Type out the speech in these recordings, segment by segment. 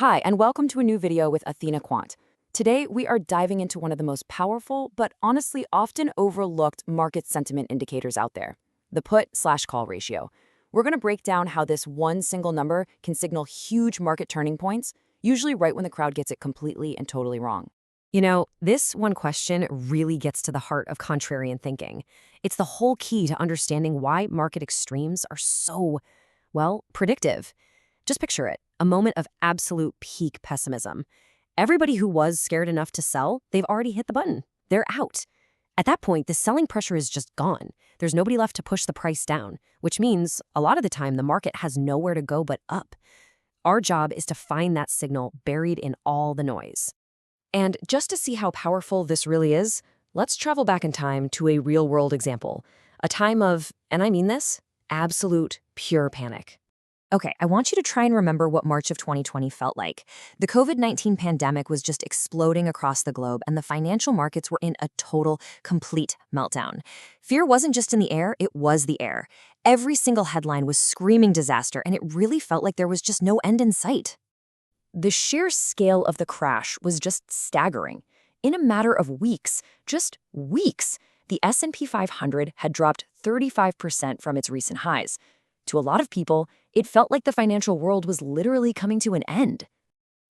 Hi, and welcome to a new video with Athena Quant. Today, we are diving into one of the most powerful, but honestly often overlooked market sentiment indicators out there, the put/call ratio. We're going to break down how this one single number can signal huge market turning points, usually right when the crowd gets it completely and totally wrong. This one question really gets to the heart of contrarian thinking. It's the whole key to understanding why market extremes are so, predictive. Just picture it, a moment of absolute peak pessimism. Everybody who was scared enough to sell, they've already hit the button. They're out. At that point, the selling pressure is just gone. There's nobody left to push the price down, which means a lot of the time the market has nowhere to go but up. Our job is to find that signal buried in all the noise. And just to see how powerful this really is, let's travel back in time to a real-world example. A time of, and I mean this, absolute pure panic. Okay, I want you to try and remember what March of 2020 felt like. The COVID-19 pandemic was just exploding across the globe, and the financial markets were in a total, complete meltdown. Fear wasn't just in the air, it was the air. Every single headline was screaming disaster, and it really felt like there was just no end in sight. The sheer scale of the crash was just staggering. In a matter of weeks, just weeks, the S&P 500 had dropped 35% from its recent highs. To a lot of people, it felt like the financial world was literally coming to an end.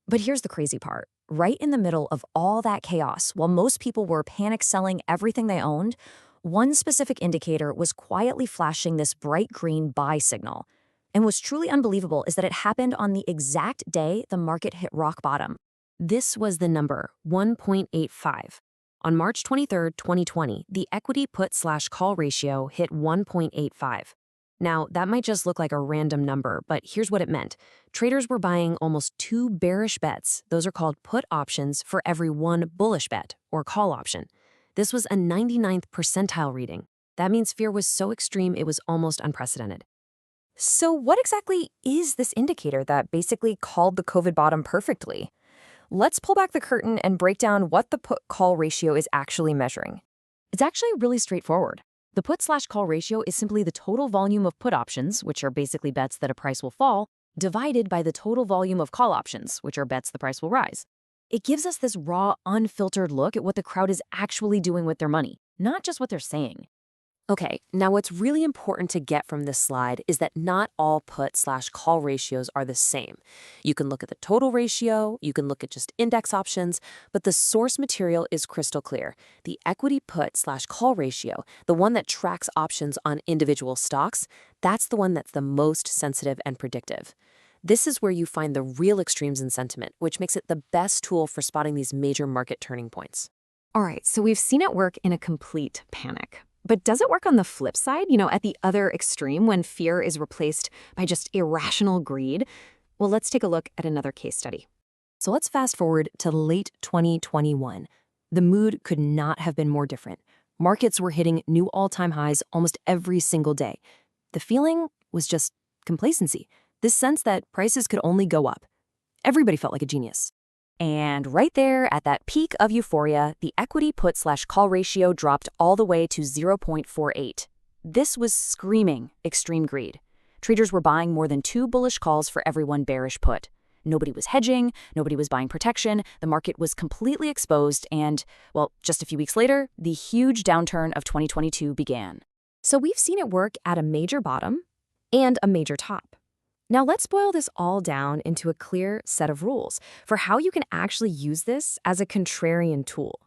But here's the crazy part. Right in the middle of all that chaos, while most people were panic selling everything they owned, one specific indicator was quietly flashing this bright green buy signal. And what's truly unbelievable is that it happened on the exact day the market hit rock bottom. This was the number 1.85. On March 23, 2020, the equity put/call ratio hit 1.85. Now, that might just look like a random number, but here's what it meant. Traders were buying almost 2 bearish bets, those are called put options, for every 1 bullish bet, or call option. This was a 99th percentile reading. That means fear was so extreme it was almost unprecedented. So what exactly is this indicator that basically called the COVID bottom perfectly? Let's pull back the curtain and break down what the put-call ratio is actually measuring. It's actually really straightforward. The put/call ratio is simply the total volume of put options, which are basically bets that a price will fall, divided by the total volume of call options, which are bets the price will rise. It gives us this raw, unfiltered look at what the crowd is actually doing with their money, not just what they're saying. Okay, now what's really important to get from this slide is that not all put/call ratios are the same. You can look at the total ratio, you can look at just index options, but the source material is crystal clear. The equity put/call ratio, the one that tracks options on individual stocks, that's the one that's the most sensitive and predictive. This is where you find the real extremes in sentiment, which makes it the best tool for spotting these major market turning points. All right, so we've seen it work in a complete panic. But does it work on the flip side, at the other extreme when fear is replaced by just irrational greed? Well, let's take a look at another case study. So let's fast forward to late 2021. The mood could not have been more different. Markets were hitting new all-time highs almost every single day. The feeling was just complacency, this sense that prices could only go up. Everybody felt like a genius. And right there at that peak of euphoria, the equity put/call ratio dropped all the way to 0.48. This was screaming extreme greed. Traders were buying more than 2 bullish calls for every 1 bearish put. Nobody was hedging, nobody was buying protection, the market was completely exposed, and, just a few weeks later, the huge downturn of 2022 began. So we've seen it work at a major bottom and a major top. Now let's boil this all down into a clear set of rules for how you can actually use this as a contrarian tool.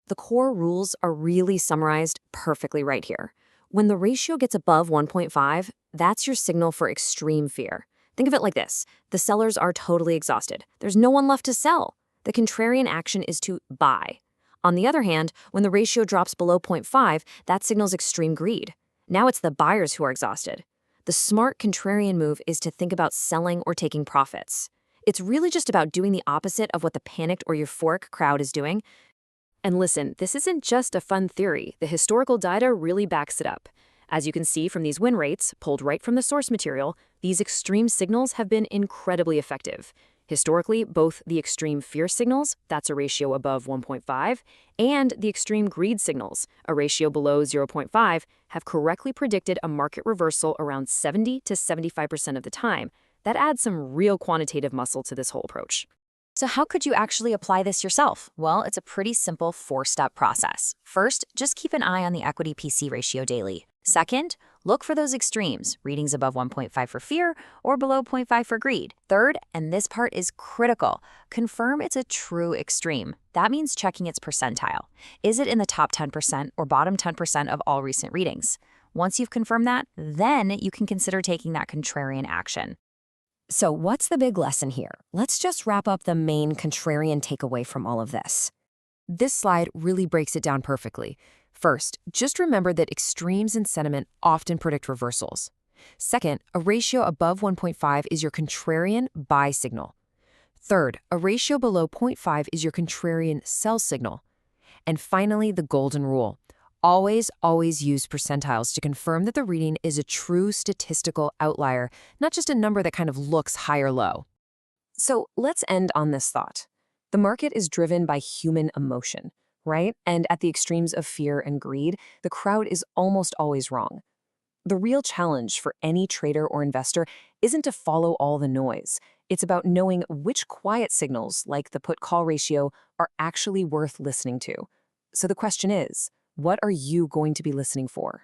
The core rules are really summarized perfectly right here. When the ratio gets above 1.5, that's your signal for extreme fear. Think of it like this. The sellers are totally exhausted. There's no one left to sell. The contrarian action is to buy. On the other hand, when the ratio drops below 0.5, that signals extreme greed. Now it's the buyers who are exhausted. The smart contrarian move is to think about selling or taking profits. It's really just about doing the opposite of what the panicked or euphoric crowd is doing. And listen, this isn't just a fun theory. The historical data really backs it up. As you can see from these win rates, pulled right from the source material, these extreme signals have been incredibly effective. Historically, both the extreme fear signals, that's a ratio above 1.5, and the extreme greed signals, a ratio below 0.5, have correctly predicted a market reversal around 70 to 75% of the time. That adds some real quantitative muscle to this whole approach. So how could you actually apply this yourself? Well, it's a pretty simple 4-step process. First, just keep an eye on the equity PC ratio daily. Second, look for those extremes, readings above 1.5 for fear or below zero point 0.5 for greed. Third, and this part is critical, confirm it's a true extreme. That means checking its percentile. Is it in the top 10% or bottom 10% of all recent readings? Once you've confirmed that, then you can consider taking that contrarian action. So what's the big lesson here? Let's just wrap up the main contrarian takeaway from all of this. This slide really breaks it down perfectly. First, just remember that extremes in sentiment often predict reversals. Second, a ratio above 1.5 is your contrarian buy signal. Third, a ratio below 0.5 is your contrarian sell signal. And finally, the golden rule. Always use percentiles to confirm that the reading is a true statistical outlier, not just a number that kind of looks high or low. So let's end on this thought. The market is driven by human emotion, right? And at the extremes of fear and greed, the crowd is almost always wrong. The real challenge for any trader or investor isn't to follow all the noise. It's about knowing which quiet signals, like the put-call ratio, are actually worth listening to. So the question is, what are you going to be listening for?